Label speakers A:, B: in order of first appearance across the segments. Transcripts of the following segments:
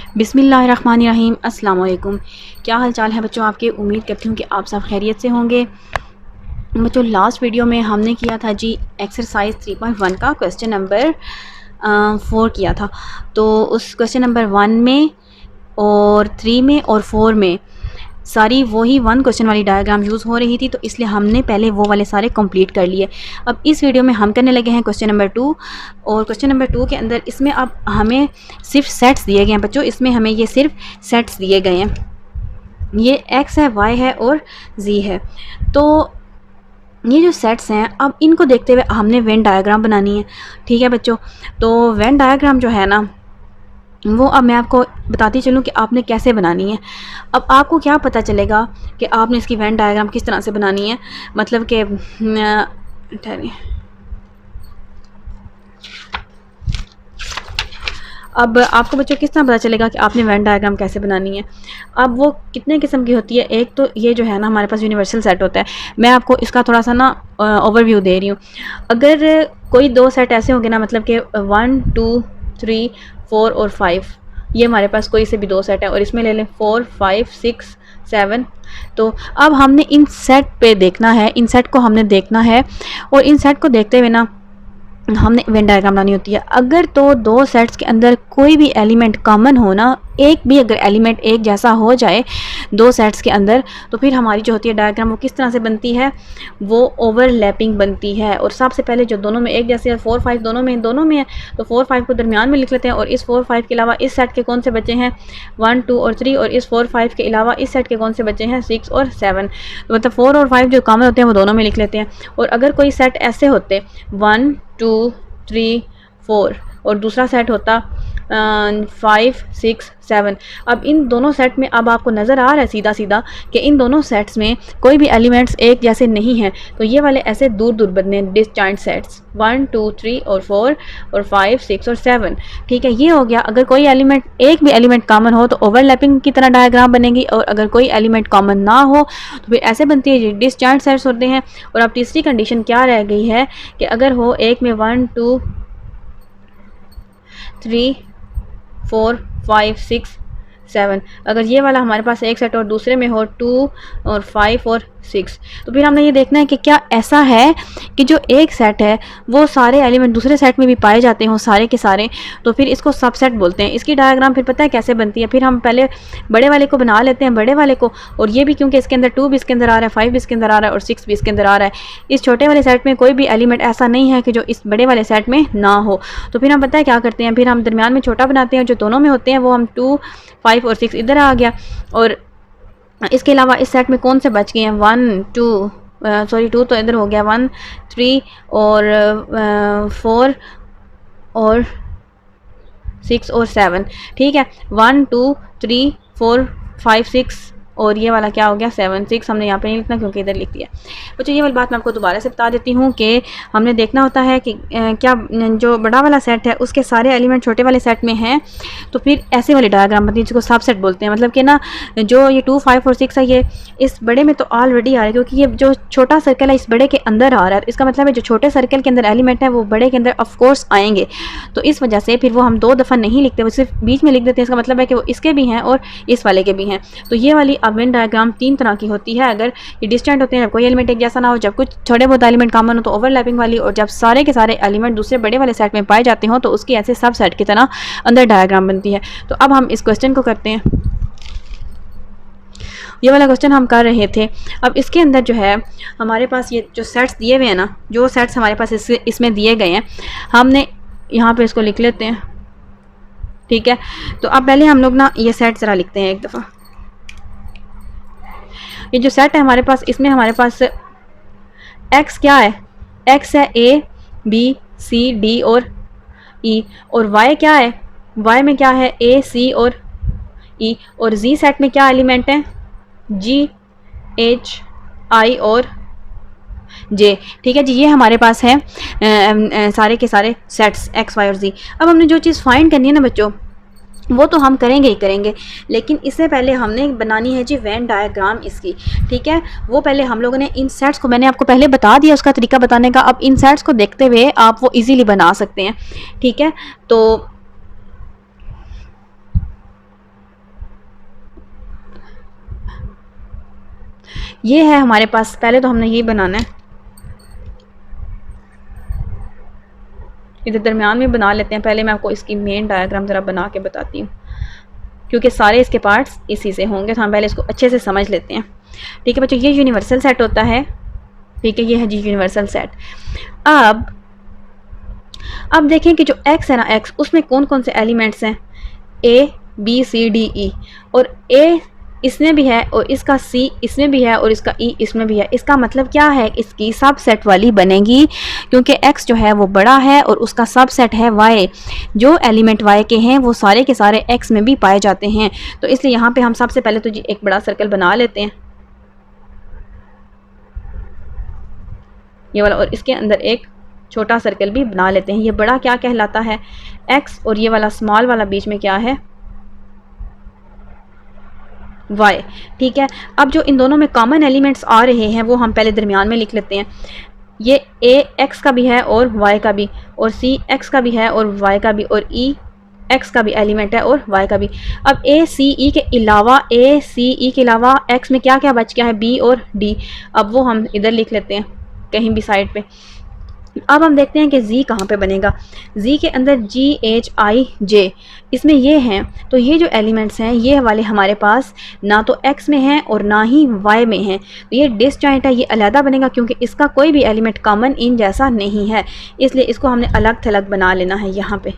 A: बिस्मिल्लाहिर्रहमानिर्रहीम। अस्सलाम वालेकुम। क्या हाल चाल है बच्चों आपके? उम्मीद करती हूँ कि आप सब खैरियत से होंगे। बच्चों, लास्ट वीडियो में हमने किया था जी एक्सरसाइज 3.1 का क्वेश्चन नंबर 4 किया था। तो उस क्वेश्चन नंबर 1 में और 3 में और 4 में सारी वही 1 क्वेश्चन वाली डायग्राम यूज़ हो रही थी, तो इसलिए हमने पहले वो वाले सारे कंप्लीट कर लिए। अब इस वीडियो में हम करने लगे हैं क्वेश्चन नंबर 2। और क्वेश्चन नंबर 2 के अंदर इसमें अब हमें सिर्फ सेट्स दिए गए हैं बच्चों। इसमें हमें ये सिर्फ सेट्स दिए गए हैं। ये x है, y है और z है। तो ये जो सेट्स हैं, अब इनको देखते हुए हमने वेन डायग्राम बनानी है। ठीक है बच्चों, तो वेन डायग्राम जो है ना, वो अब मैं आपको बताती चलूँ कि आपने कैसे बनानी है। अब आपको क्या पता चलेगा कि आपने इसकी वेन डायग्राम किस तरह से बनानी है। मतलब कि ठहरिए, अब आपको बच्चों किस तरह पता चलेगा कि आपने वेन डायग्राम कैसे बनानी है। अब वो कितने किस्म की होती है। एक तो ये जो है ना, हमारे पास यूनिवर्सल सेट होता है। मैं आपको इसका थोड़ा सा ना ओवरव्यू दे रही हूँ। अगर कोई 2 सेट ऐसे होंगे ना, मतलब कि 1 2 3 4 और 5, ये हमारे पास कोई से भी 2 सेट है, और इसमें ले लें 4 5 6 7। तो अब हमने इन सेट पे देखना है, इन सेट को हमने देखना है, और इन सेट को देखते हुए ना हमने वेन डायग्राम बनानी होती है। अगर तो 2 सेट्स के अंदर कोई भी एलिमेंट कॉमन हो ना, एक भी अगर एलिमेंट एक जैसा हो जाए 2 सेट्स के अंदर, तो फिर हमारी जो होती है डायग्राम वो किस तरह से बनती है, वो ओवरलैपिंग बनती है। और सबसे पहले जो दोनों में एक जैसे 4 5 दोनों में है, तो 4 5 को दरमियान में लिख लेते हैं। और इस 4 5 के अलावा इस सेट के कौन से बचे हैं, 1 2 और 3। और इस 4 5 के अलावा इस सेट के कौन से बचे हैं, 6 और 7। तो मतलब 4 और 5 जो कॉमन होते हैं वो दोनों में लिख लेते हैं। और अगर कोई सेट ऐसे होते 1 2 3 4 और दूसरा सेट होता 5 6 7। अब इन दोनों सेट में अब आपको नज़र आ रहा है सीधा सीधा कि इन दोनों सेट्स में कोई भी एलिमेंट्स एक जैसे नहीं हैं। तो ये वाले ऐसे दूर दूर बने डिसजॉइंट सेट्स 1 2 3 और 4 और 5 6 और 7। ठीक है, ये हो गया। अगर कोई एलिमेंट, एक भी एलिमेंट कॉमन हो तो ओवरलैपिंग की तरह डायग्राम बनेगी, और अगर कोई एलिमेंट कॉमन ना हो तो फिर ऐसे बनती है डिसजॉइंट सेट्स होते हैं। और अब तीसरी कंडीशन क्या रह गई है कि अगर हो एक में 1 2 3 4 5 6 7, अगर ये वाला हमारे पास एक सेट और दूसरे में हो 2 और 5 और 6, तो फिर हमने ये देखना है कि क्या ऐसा है कि जो एक सेट है वो सारे एलिमेंट दूसरे सेट में भी पाए जाते हैं सारे के सारे। तो फिर इसको सबसेट बोलते हैं। इसकी डायग्राम फिर पता है कैसे बनती है। फिर हम पहले बड़े वाले को बना लेते हैं, बड़े वाले को। और ये भी क्योंकि इसके अंदर 2 भी इसके अंदर आ रहा है, 5 भी इसके अंदर आ रहा है और 6 भी इसके अंदर आ रहा है। इस छोटे वाले सेट में कोई भी एलिमेंट ऐसा नहीं है कि जो इस बड़े वाले सेट में ना हो। तो फिर हम पता है क्या करते हैं, फिर हम दरमियान में छोटा बनाते हैं, जो दोनों में होते हैं वो हम 2 5 और 6 इधर आ गया। और इसके अलावा इस सेट में कौन से बच गए हैं, 1 2 2 तो इधर हो गया, 1 3 और 4 और 6 और 7। ठीक है, 1 2 3 4 5 6 और ये वाला क्या हो गया 7 6। हमने यहाँ पे नहीं लिखना क्योंकि इधर लिख दिया। बच्चों, ये वाली बात मैं आपको दोबारा से बता देती हूँ कि हमने देखना होता है कि क्या जो बड़ा वाला सेट है उसके सारे एलिमेंट छोटे वाले सेट में हैं, तो फिर ऐसे वाली डायग्राम बनती है जिसको सबसेट बोलते हैं। मतलब कि ना, जो ये 2 5 और 6 है ये इस बड़े में तो ऑलरेडी आ रहा है, क्योंकि ये जो छोटा सर्कल है इस बड़े के अंदर आ रहा है। इसका मतलब है जो छोटे सर्कल के अंदर एलिमेंट है वो बड़े के अंदर ऑफकोर्स आएंगे। तो इस वजह से फिर वो हम 2 दफ़ा नहीं लिखते, वो सिर्फ बीच में लिख देते हैं। इसका मतलब है कि वो इसके भी हैं और इस वाले के भी हैं। तो ये वाली वेन डायग्राम 3 तरह की होती है। अगर ये डिस्टेंट होते हैं, जब कोई एलिमेंट एक जैसा ना हो, जब कुछ थोड़े बहुत एलिमेंट कॉमन हो तो ओवरलैपिंग वाली, और जब सारे के सारे एलिमेंट दूसरे बड़े वाले सेट में पाए जाते हो तो उसकी ऐसे सब सेट की तरह अंदर डायग्राम बनती है। तो अब हम इस क्वेश्चन को करते हैं। ये वाला क्वेश्चन हम कर रहे थे। अब इसके अंदर जो है हमारे पास ये जो सेट्स दिए हुए हैं ना, जो सेट्स हमारे पास इसमें दिए गए हैं, हमने यहाँ पे इसको लिख लेते हैं। ठीक है, तो अब पहले हम लोग ना ये सेट ज़रा लिखते हैं एक दफ़ा। ये जो सेट है हमारे पास, इसमें हमारे पास x क्या है, x है a b c d और e। और y क्या है, y में क्या है a c और e। और z सेट में क्या एलिमेंट है, g h i और j। ठीक है जी, ये हमारे पास है सारे के सारे सेट्स x y और z। अब हमने जो चीज़ फाइंड करनी है ना बच्चों, वो तो हम करेंगे ही करेंगे, लेकिन इससे पहले हमने बनानी है जी वेन डायग्राम इसकी। ठीक है, वो पहले हम लोगों ने इन सेट्स को, मैंने आपको पहले बता दिया उसका तरीका बताने का। अब इन सेट्स को देखते हुए आप वो इजीली बना सकते हैं। ठीक है, तो ये है हमारे पास, पहले तो हमने ये बनाना है, इधर दरमियान में बना लेते हैं। पहले मैं आपको इसकी मेन डायग्राम ज़रा बना के बताती हूँ, क्योंकि सारे इसके पार्ट्स इसी से होंगे, तो हम पहले इसको अच्छे से समझ लेते हैं। ठीक है बच्चों, ये यूनिवर्सल सेट होता है। ठीक है, ये है जी यूनिवर्सल सेट। अब देखें कि जो एक्स है ना, एक्स, उसमें कौन कौन से एलिमेंट्स हैं, A B C D E, और ए इसमें भी है और इसका सी इसमें भी है और इसका ई इसमें भी है। इसका मतलब क्या है, इसकी सब सेट वाली बनेगी, क्योंकि एक्स जो है वो बड़ा है और उसका सब सेट है वाई। जो एलिमेंट वाई के हैं वो सारे के सारे एक्स में भी पाए जाते हैं। तो इसलिए यहाँ पे हम सबसे पहले तो जी एक बड़ा सर्कल बना लेते हैं, ये वाला, और इसके अंदर एक छोटा सर्कल भी बना लेते हैं। ये बड़ा क्या कहलाता है, एक्स, और ये वाला स्मॉल वाला बीच में क्या है, वाई। ठीक है, अब जो इन दोनों में कॉमन एलिमेंट्स आ रहे हैं वो हम पहले दरमियान में लिख लेते हैं। ये ए एक्स का भी है और वाई का भी, और सी एक्स का भी है और वाई का भी, और ई एक्स का भी एलिमेंट है और वाई का भी। अब ए सी ई के अलावा, ए सी ई के अलावा एक्स में क्या क्या बच गया है, बी और डी। अब वो हम इधर लिख लेते हैं कहीं भी साइड पे। अब हम देखते हैं कि जी कहाँ पे बनेगा। जी के अंदर जी एच आई जे, इसमें ये हैं, तो ये जो एलिमेंट्स हैं ये वाले हमारे पास ना तो एक्स में हैं और ना ही वाई में हैं, तो ये डिसजॉइंट है, ये अलहदा बनेगा, क्योंकि इसका कोई भी एलिमेंट कॉमन इन जैसा नहीं है, इसलिए इसको हमने अलग थलग बना लेना है यहाँ पे।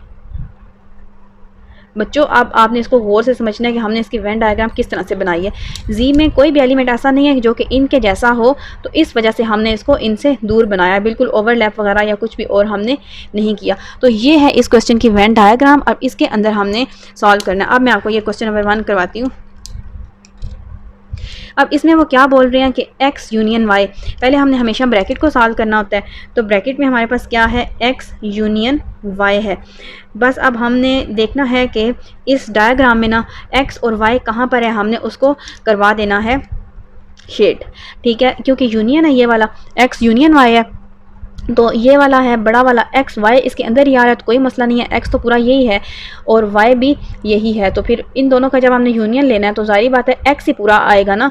A: बच्चों अब आपने इसको गौर से समझना है कि हमने इसकी वेन डायग्राम किस तरह से बनाई है। जी में कोई भी एलिमेंट ऐसा नहीं है जो कि इनके जैसा हो, तो इस वजह से हमने इसको इनसे दूर बनाया, बिल्कुल ओवरलैप वगैरह या कुछ भी और हमने नहीं किया। तो ये है इस क्वेश्चन की वेन डायग्राम। अब इसके अंदर हमने सॉल्व करना है। अब मैं आपको ये क्वेश्चन नंबर 1 करवाती हूँ। अब इसमें वो क्या बोल रहे हैं कि x यूनियन y, पहले हमने हमेशा ब्रैकेट को सॉल्व करना होता है, तो ब्रैकेट में हमारे पास क्या है, x यूनियन y है। बस अब हमने देखना है कि इस डायग्राम में ना x और y कहाँ पर है, हमने उसको करवा देना है शेड। ठीक है, क्योंकि यूनियन है ये वाला, x यूनियन y है, तो ये वाला है बड़ा वाला एक्स, वाई इसके अंदर ही आ रहा है, तो कोई मसला नहीं है, एक्स तो पूरा यही है और वाई भी यही है। तो फिर इन दोनों का जब हमने यूनियन लेना है तो जाहिर बात है एक्स ही पूरा आएगा ना,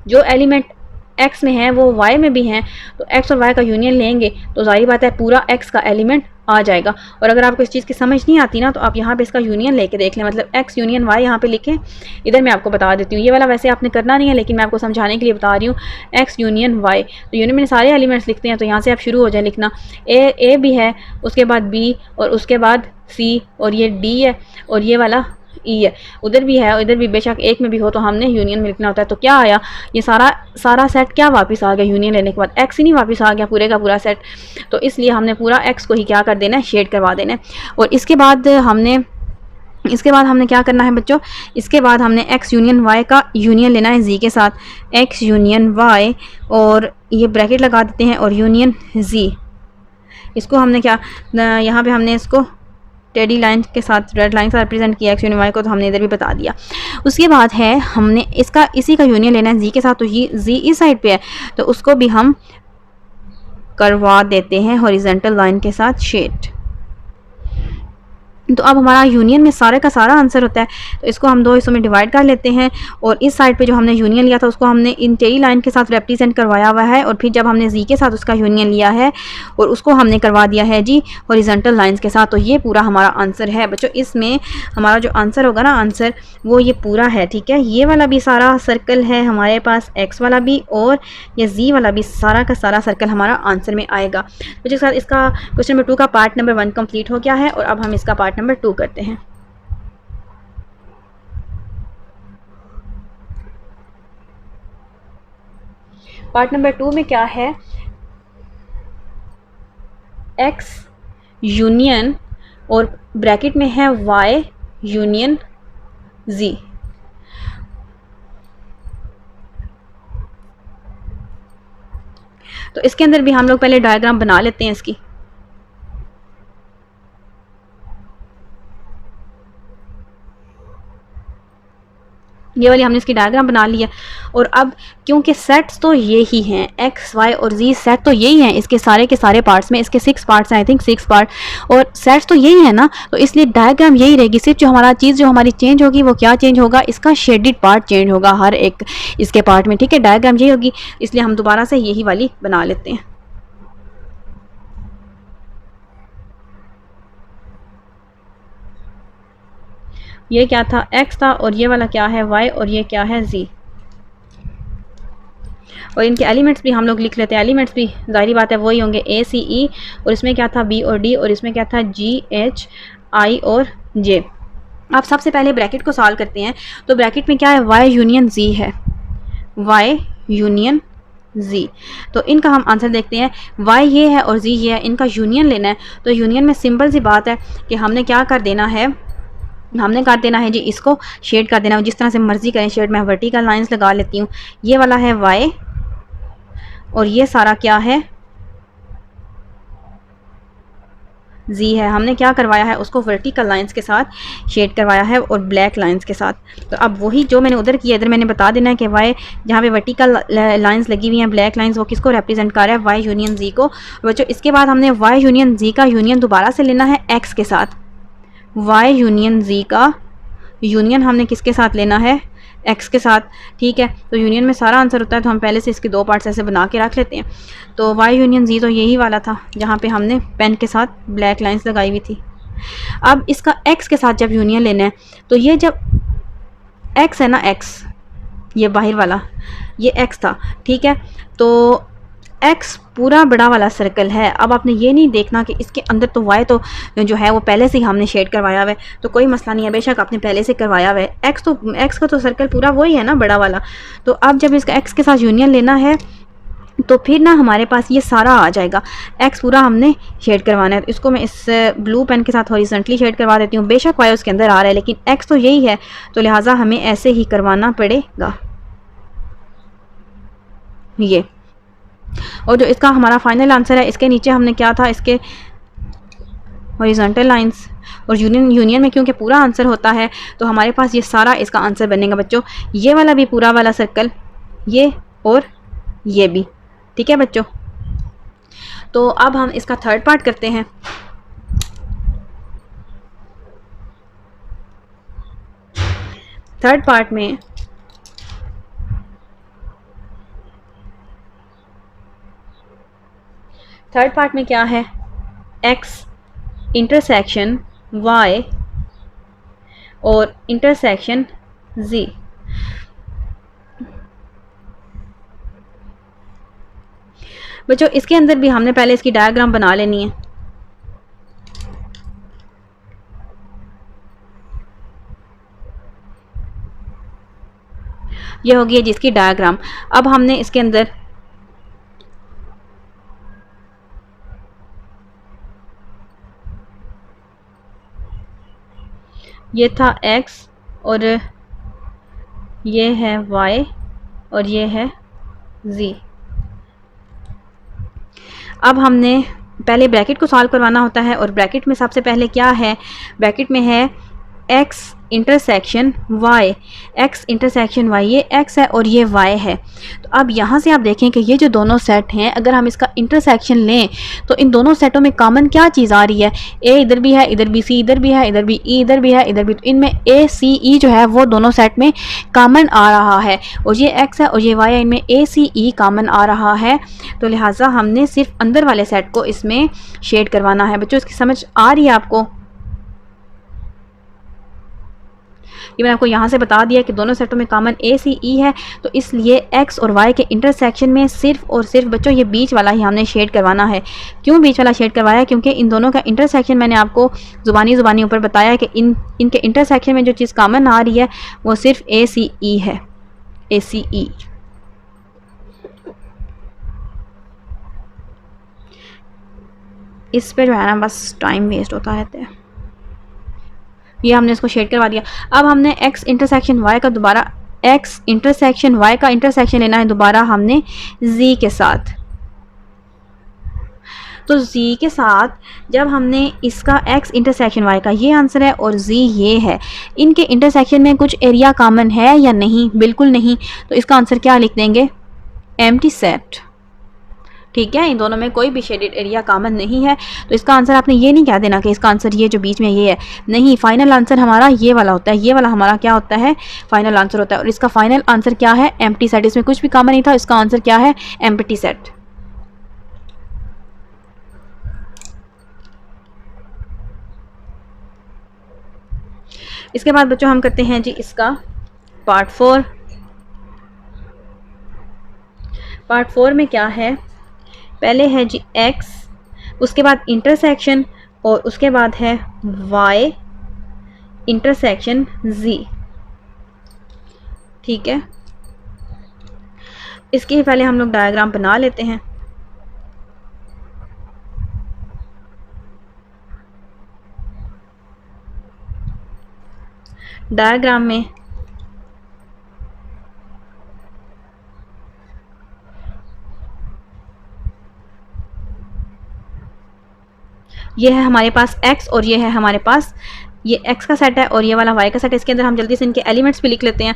A: जो एलिमेंट एक्स में है वो वाई में भी हैं, तो एक्स और वाई का यूनियन लेंगे तो जाहिर बात है पूरा एक्स का एलिमेंट आ जाएगा। और अगर आपको इस चीज़ की समझ नहीं आती ना, तो आप यहाँ पे इसका यूनियन लेके देख लें, मतलब एक्स यूनियन वाई यहाँ पे लिखें। इधर मैं आपको बता देती हूँ, ये वाला वैसे आपने करना नहीं है, लेकिन मैं आपको समझाने के लिए बता रही हूँ। एक्स यूनियन वाई, तो यूनियन में सारे एलिमेंट्स लिखते हैं, तो यहाँ से आप शुरू हो जाए लिखना। ए भी है, उसके बाद बी, और उसके बाद सी, और ये डी है, और ये वाला ई है, उधर भी है और इधर भी, बेशक एक में भी हो, तो हमने यूनियन में लिखना होता है। तो क्या आया, ये सारा सेट क्या वापस आ गया, यूनियन लेने के बाद एक्स ही नहीं वापस आ गया पूरे का पूरा सेट। तो इसलिए हमने पूरा एक्स को ही क्या कर देना है, शेड करवा देना है। और इसके बाद हमने क्या करना है बच्चों, इसके बाद हमने एक्स यूनियन वाई का यूनियन लेना है जी के साथ, एक्स यूनियन वाई, और ये ब्रैकेट लगा देते हैं, और यूनियन जी, इसको हमने क्या, यहाँ पे हमने इसको टेडी लाइन के साथ, रेड लाइन से रिप्रेजेंट किया एक्स यूनियन वाई को, तो हमने इधर भी बता दिया। उसके बाद है हमने इसी का यूनियन लेना है जी के साथ, तो ये जी इस साइड पे है, तो उसको भी हम करवा देते हैं हॉरिजॉन्टल लाइन के साथ शेड। तो अब हमारा यूनियन में सारे का सारा आंसर होता है, तो इसको हम दो हिस्सों में डिवाइड कर लेते हैं, और इस साइड पे जो हमने यूनियन लिया था उसको हमने इन टेरी लाइन के साथ रिप्रेजेंट करवाया हुआ है, और फिर जब हमने जी के साथ उसका यूनियन लिया है और उसको हमने करवा दिया है जी हॉरिजॉन्टल लाइंस के साथ। तो ये पूरा हमारा आंसर है बच्चों। इसमें हमारा जो आंसर होगा ना, आंसर वो ये पूरा है। ठीक है, ये वाला भी सारा सर्कल है हमारे पास, एक्स वाला भी और ये जी वाला भी, सारा का सारा सर्कल हमारा आंसर में आएगा। तो जिसके साथ इसका क्वेश्चन नंबर 2 का पार्ट नंबर 1 कंप्लीट हो गया है, और अब हम इसका पार्ट नंबर 2 करते हैं। पार्ट नंबर 2 में क्या है, x यूनियन और ब्रैकेट में है y यूनियन z। तो इसके अंदर भी हम लोग पहले डायग्राम बना लेते हैं इसकी। ये वाली हमने इसकी डायग्राम बना लिया। और अब क्योंकि सेट्स तो ये ही हैं, एक्स वाई और जी सेट तो यही हैं इसके सारे के सारे पार्ट्स में, इसके 6 पार्ट्स हैं, आई थिंक 6 पार्ट, और सेट्स तो यही है ना, तो इसलिए डायग्राम यही रहेगी। सिर्फ जो हमारा चीज़ जो हमारी चेंज होगी वो क्या चेंज होगा, इसका शेडेड पार्ट चेंज होगा हर एक इसके पार्ट में, ठीक है। डायग्राम यही होगी, इसलिए हम दोबारा से यही वाली बना लेते हैं। ये क्या था, एक्स था, और ये वाला क्या है, वाई, और ये क्या है, जी। और इनके एलिमेंट्स भी हम लोग लिख लेते हैं। एलिमेंट्स भी जाहिर बात है वही होंगे, ए सी ई, और इसमें क्या था, बी और डी, और इसमें क्या था, जी एच आई और जे। आप सबसे पहले ब्रैकेट को सॉल्व करते हैं, तो ब्रैकेट में क्या है, वाई यूनियन जी है, वाई यूनियन जी। तो इनका हम आंसर देखते हैं, वाई ये है और जी ये है, इनका यूनियन लेना है। तो यूनियन में सिंपल सी बात है कि हमने क्या कर देना है, हमने कर देना है जी, इसको शेड कर देना है, जिस तरह से मर्जी करें शेड। मैं वर्टिकल लाइंस लगा लेती हूँ। ये वाला है वाई, और ये सारा क्या है, जी है। हमने क्या करवाया है, उसको वर्टिकल लाइंस के साथ शेड करवाया है और ब्लैक लाइंस के साथ। तो अब वही जो मैंने उधर किया, इधर मैंने बता देना है कि वाई जहाँ पे वर्टिकल लाइंस लगी हुई हैं, ब्लैक लाइंस, वो किसको रिप्रेजेंट कर रहा है, वाई यूनियन जी को। बच्चों इसके बाद हमने वाई यूनियन जी का यूनियन दोबारा से लेना है एक्स के साथ। वाई यूनियन जी का यूनियन हमने किसके साथ लेना है, एक्स के साथ, ठीक है। तो यूनियन में सारा आंसर होता है, तो हम पहले से इसके 2 पार्ट्स ऐसे बना के रख लेते हैं। तो वाई यूनियन जी तो यही वाला था जहाँ पे हमने पेन के साथ ब्लैक लाइंस लगाई हुई थी। अब इसका एक्स के साथ जब यूनियन लेना है, तो ये जब एक्स है ना, एक्स ये बाहर वाला, ये एक्स था, ठीक है। तो एक्स पूरा बड़ा वाला सर्कल है। अब आपने ये नहीं देखना कि इसके अंदर तो वाई तो जो है वो पहले से ही हमने शेड करवाया हुआ है, तो कोई मसला नहीं है, बेशक आपने पहले से करवाया हुआ है। एक्स का तो सर्कल पूरा वही है ना, बड़ा वाला। तो अब जब इसका एक्स के साथ यूनियन लेना है, तो फिर ना हमारे पास ये सारा आ जाएगा। एक्स पूरा हमने शेड करवाना है, तो इसको मैं इस ब्लू पेन के साथ हॉरिजॉन्टली शेड करवा देती हूँ। बेशक वाई उसके अंदर आ रहा है, लेकिन एक्स तो यही है, तो लिहाजा हमें ऐसे ही करवाना पड़ेगा ये। और जो इसका हमारा फाइनल आंसर है, इसके नीचे हमने क्या था, इसके हॉरिजॉन्टल लाइंस, और यूनियन में क्योंकि पूरा आंसर होता है, तो हमारे पास ये सारा इसका आंसर बनेगा बच्चों। ये वाला भी पूरा वाला सर्कल, ये और ये भी, ठीक है बच्चों। तो अब हम इसका थर्ड पार्ट करते हैं। थर्ड पार्ट में क्या है, एक्स इंटरसेक्शन वाई और इंटरसेक्शन जी। बच्चों इसके अंदर भी हमने पहले इसकी डायग्राम बना लेनी है। ये होगी जिसकी डायग्राम। अब हमने इसके अंदर ये था x, और ये है y, और ये है z। अब हमने पहले ब्रैकेट को सॉल्व करवाना होता है, और ब्रैकेट में सबसे पहले क्या है, ब्रैकेट में है x intersection y, x intersection y, ये x है और ये y है। तो अब यहाँ से आप देखें कि ये जो दोनों सेट हैं, अगर हम इसका इंटरसेक्शन लें तो इन दोनों सेटों में कॉमन क्या चीज़ आ रही है, a इधर भी है, इधर भी c इधर भी है, इधर भी e इधर भी है, इधर भी, तो इनमें a c e जो है वो दोनों सेट में कॉमन आ रहा है, और ये x है और ये y है, इनमें a c e कॉमन आ रहा है। तो लिहाजा हमने सिर्फ अंदर वाले सेट को इसमें शेड करवाना है। बच्चों इसकी समझ आ रही है आपको? ये मैंने आपको यहाँ से बता दिया कि दोनों सेटों में कॉमन ए सी ई है, तो इसलिए एक्स और वाई के इंटरसेक्शन में सिर्फ और सिर्फ बच्चों ये बीच वाला ही हमने शेड करवाना है। क्यों बीच वाला शेड करवाया? क्योंकि इन दोनों का इंटरसेक्शन मैंने आपको ज़ुबानी ऊपर बताया कि इनके इंटरसेक्शन में जो चीज़ कॉमन आ रही है वो सिर्फ ए सी ई है, ए सी ई। इस पे जो है ना बस टाइम वेस्ट होता रहता है। ये हमने इसको शेड करवा दिया। अब हमने x इंटरसेक्शन y का दोबारा x इंटरसेक्शन y का इंटरसेक्शन लेना है दोबारा हमने z के साथ। तो z के साथ जब हमने इसका x इंटरसेक्शन y का ये आंसर है और z ये है, इनके इंटरसेक्शन में कुछ एरिया कॉमन है या नहीं? बिल्कुल नहीं। तो इसका आंसर क्या लिख देंगे? Empty set. ठीक है, इन दोनों में कोई भी शेडेड एरिया कॉमन नहीं है। तो इसका आंसर आपने ये नहीं कह देना कि इसका आंसर ये जो बीच में ये है, नहीं, फाइनल आंसर हमारा ये वाला होता है। ये वाला हमारा क्या होता है? फाइनल आंसर होता है। और इसका फाइनल आंसर क्या है? Empty set. इसमें कुछ भी कॉमन नहीं था, इसका आंसर क्या है? Empty set. इसके बाद बच्चों हम करते हैं जी इसका पार्ट 4। पार्ट 4 में क्या है? पहले है जी x, उसके बाद इंटरसेक्शन, और उसके बाद है y इंटरसेक्शन z। ठीक है, इसके पहले हम लोग डायग्राम बना लेते हैं। डायग्राम में ये है हमारे पास x और ये है हमारे पास ये x का सेट है और ये वाला y का सेट है। इसके अंदर हम जल्दी से इनके एलिमेंट्स भी लिख लेते हैं।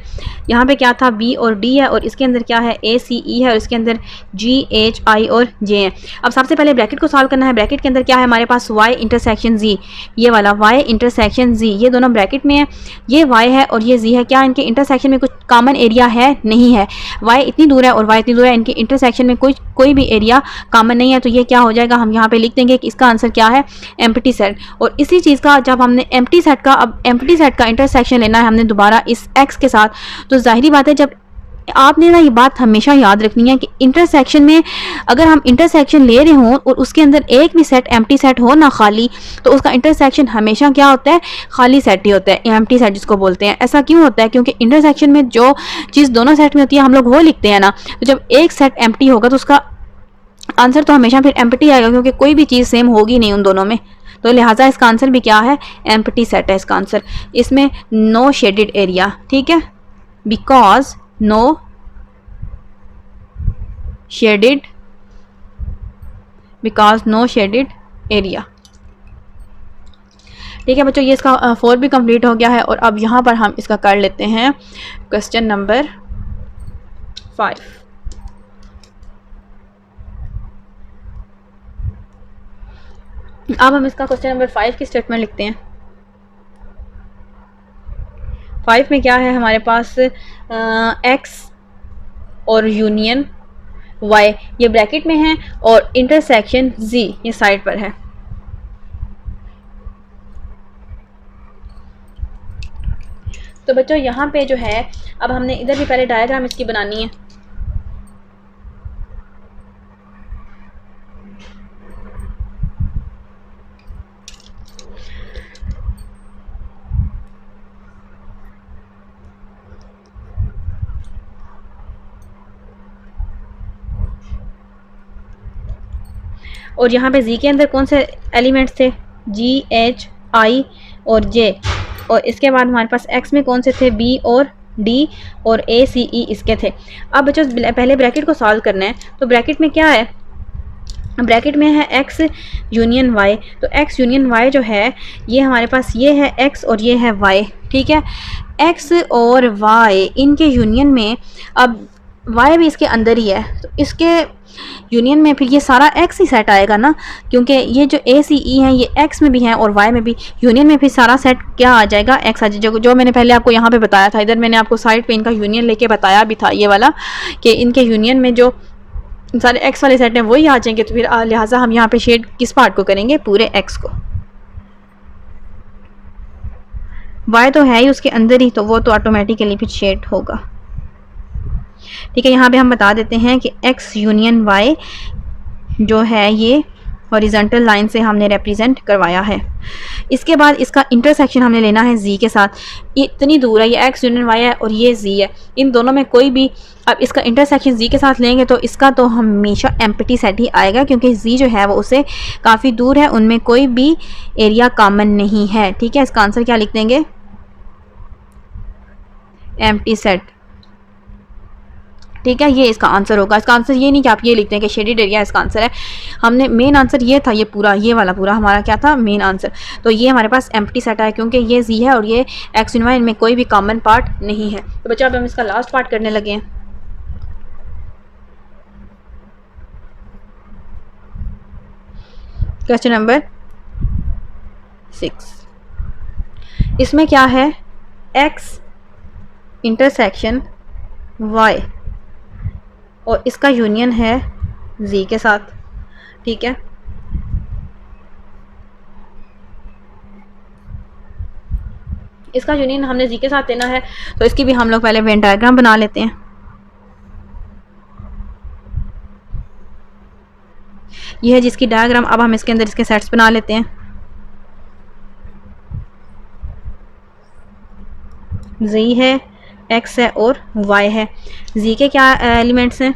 A: यहाँ पे क्या था? b और d है, और इसके अंदर क्या है? a c e है, और इसके अंदर g h i और j है। अब सबसे पहले ब्रैकेट को सॉल्व करना है। ब्रैकेट के अंदर क्या है हमारे पास? y इंटरसेक्शन z, ये वाला y इंटरसेक्शन z, ये दोनों ब्रैकेट में है। ये y है और ये z है। क्या इनके इंटरसेक्शन में कुछ कॉमन एरिया है? नहीं है। y इतनी दूर है और y इतनी दूर है, इनके इंटरसेक्शन में कोई भी एरिया कॉमन नहीं है। तो ये क्या हो जाएगा? हम यहाँ पे लिख देंगे कि इसका आंसर क्या है? Empty set. और इसी चीज़ का जब हमने एम्प्टी सेट का, अब एम्प्टी सेट का इंटरसेक्शन लेना है हमने दोबारा इस x के साथ, तो जाहिर बात है, जब आपने ना ये बात हमेशा याद रखनी है कि इंटरसेक्शन में अगर हम इंटरसेक्शन ले रहे हों और उसके अंदर एक भी सेट एम्प्टी सेट हो ना खाली, तो उसका इंटरसेक्शन हमेशा क्या होता है? खाली सेट ही होता है, एम्प्टी सेट जिसको बोलते हैं। ऐसा क्यों होता है? क्योंकि इंटरसेक्शन में जो चीज़ दोनों सेट में होती है हम लोग वो लिखते हैं ना, तो जब एक सेट एम्प्टी होगा तो उसका आंसर तो हमेशा फिर एम्प्टी आएगा, क्योंकि कोई भी चीज़ सेम होगी नहीं उन दोनों में। तो लिहाजा इसका आंसर भी क्या है? एम्प्टी सेट है इसका आंसर। इसमें नो शेडेड एरिया। ठीक है, because no shaded, because no shaded area. ठीक है बच्चों, ये इसका 4 भी कंप्लीट हो गया है। और अब यहाँ पर हम इसका कर लेते हैं क्वेश्चन नंबर 5। अब हम इसका क्वेश्चन नंबर 5 की स्टेटमेंट लिखते हैं। 5 में क्या है हमारे पास? x और यूनियन y ये ब्रैकेट में है, और इंटरसेक्शन z ये साइड पर है। तो बच्चों यहाँ पे जो है, अब हमने इधर भी पहले डायग्राम इसकी बनानी है। और यहाँ पे z के अंदर कौन से एलिमेंट्स थे? g h i और j, और इसके बाद हमारे पास x में कौन से थे? b और d और a c e इसके थे। अब बच्चों पहले ब्रैकेट को सॉल्व करना है। तो ब्रैकेट में क्या है? ब्रैकेट में है x यूनियन y। तो x यूनियन y जो है ये हमारे पास ये है x और ये है y। ठीक है, x और y इनके यूनियन में, अब y भी इसके अंदर ही है, तो इसके यूनियन में फिर ये सारा x ही सेट आएगा ना, क्योंकि ये जो a c e हैं ये x में भी हैं और y में भी। यूनियन में फिर सारा सेट क्या आ जाएगा? x आ जाएगा। जो मैंने पहले आपको यहाँ पे बताया था, इधर मैंने आपको साइड पे इनका यूनियन लेके बताया भी था ये वाला, कि इनके यूनियन में जो सारे x वाले सेट हैं वही आ जाएंगे। तो फिर लिहाजा हम यहाँ पे शेड किस पार्ट को करेंगे? पूरे x को। y तो है ही उसके अंदर ही, तो वो तो ऑटोमेटिकली फिर शेड होगा। ठीक है, यहाँ पे हम बता देते हैं कि x यूनियन y जो है ये हॉरिजॉन्टल लाइन से हमने रिप्रेजेंट करवाया है। इसके बाद इसका इंटरसेक्शन हमने लेना है z के साथ। ये इतनी दूर है, ये x यूनियन y है और ये z है, इन दोनों में कोई भी, अब इसका इंटरसेक्शन z के साथ लेंगे तो इसका तो हमेशा एम्प्टी सेट ही आएगा, क्योंकि z जो है वो उससे काफ़ी दूर है, उनमें कोई भी एरिया कॉमन नहीं है। ठीक है, इसका आंसर क्या लिख देंगे? Empty set. ठीक है, ये इसका आंसर होगा। इसका आंसर ये नहीं कि आप ये लिखते हैं कि शेडेड एरिया इसका आंसर है। हमने मेन आंसर ये था, ये पूरा ये वाला पूरा हमारा क्या था, मेन आंसर। तो ये हमारे पास एम्प्टी सेट है क्योंकि ये जी है और ये एक्स एंड वाई, इनमें कोई भी कॉमन पार्ट नहीं है। तो बच्चों अब हम इसका लास्ट पार्ट करने लगे हैं। क्वेश्चन नंबर 6, इसमें क्या है, एक्स इंटरसेक्शन वाई और इसका यूनियन है जी के साथ। ठीक है, इसका यूनियन हमने जी के साथ लेना है, तो इसकी भी हम लोग पहले वेन डायग्राम बना लेते हैं। यह है जिसकी डायग्राम। अब हम इसके अंदर इसके सेट्स बना लेते हैं। जी है, एक्स है और वाई है। जी के क्या एलिमेंट्स हैं,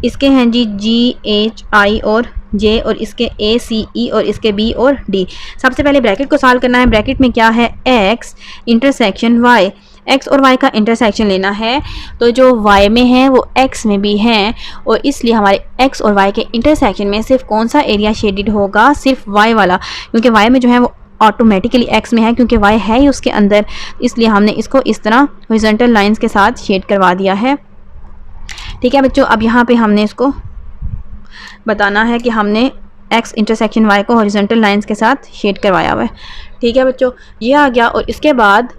A: इसके हैं जी जी, एच, आई और जे, और इसके ए, सी, ई और इसके बी और डी। सबसे पहले ब्रैकेट को सॉल्व करना है। ब्रैकेट में क्या है, एक्स इंटरसेक्शन वाई, एक्स और वाई का इंटरसेक्शन लेना है। तो जो वाई में है वो एक्स में भी है, और इसलिए हमारे एक्स और वाई के इंटरसेक्शन में सिर्फ कौन सा एरिया शेडेड होगा, सिर्फ वाई वाला, क्योंकि वाई में जो है वो ऑटोमेटिकली एक्स में है, क्योंकि वाई है ही उसके अंदर, इसलिए हमने इसको इस तरह हॉरिजॉन्टल लाइंस के साथ शेड करवा दिया है। ठीक है बच्चों, अब यहाँ पे हमने इसको बताना है कि हमने एक्स इंटरसेक्शन वाई को हॉरिजॉन्टल लाइंस के साथ शेड करवाया हुआ है। ठीक है बच्चों, ये आ गया। और इसके बाद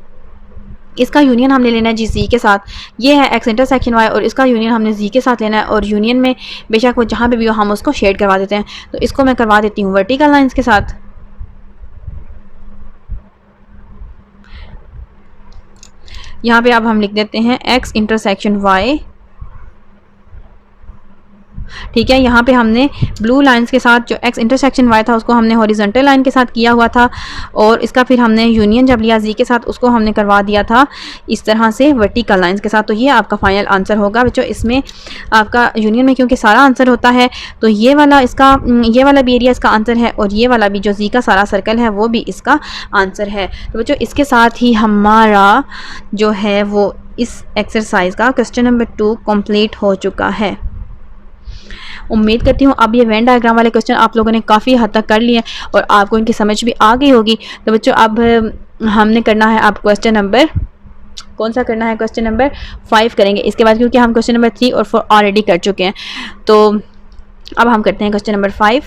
A: इसका यूनियन हमने लेना है जी जी के साथ। ये है एक्स इंटरसेक्शन वाई और इसका यूनियन हमने जी के साथ लेना है, और यूनियन में बेशक वो जहाँ पे भी हो हम उसको शेड करवा देते हैं। तो इसको मैं करवा देती हूँ वर्टिकल लाइंस के साथ। यहाँ पे अब हम लिख देते हैं एक्स इंटरसेक्शन वाई। ठीक है, यहाँ पे हमने ब्लू लाइंस के साथ जो एक्स इंटरसेक्शन वाई था उसको हमने हॉरिजॉन्टल लाइन के साथ किया हुआ था, और इसका फिर हमने यूनियन जब लिया जी के साथ उसको हमने करवा दिया था इस तरह से वर्टिकल लाइंस के साथ। तो ये आपका फाइनल आंसर होगा बच्चों। इसमें आपका यूनियन में क्योंकि सारा आंसर होता है, तो ये वाला भी एरिया इसका आंसर है, और ये वाला भी जो जी का सारा सर्कल है वो भी इसका आंसर है। तो बच्चों इसके साथ ही हमारा जो है वो इस एक्सरसाइज का क्वेश्चन नंबर 2 कंप्लीट हो चुका है। उम्मीद करती हूँ अब ये वेन डायग्राम वाले क्वेश्चन आप लोगों ने काफ़ी हद तक कर लिए और आपको इनकी समझ भी आ गई होगी। तो बच्चों अब हमने करना है, आप क्वेश्चन नंबर कौन सा करना है, क्वेश्चन नंबर 5 करेंगे इसके बाद, क्योंकि हम क्वेश्चन नंबर 3 और 4 ऑलरेडी कर चुके हैं। तो अब हम करते हैं क्वेश्चन नंबर 5।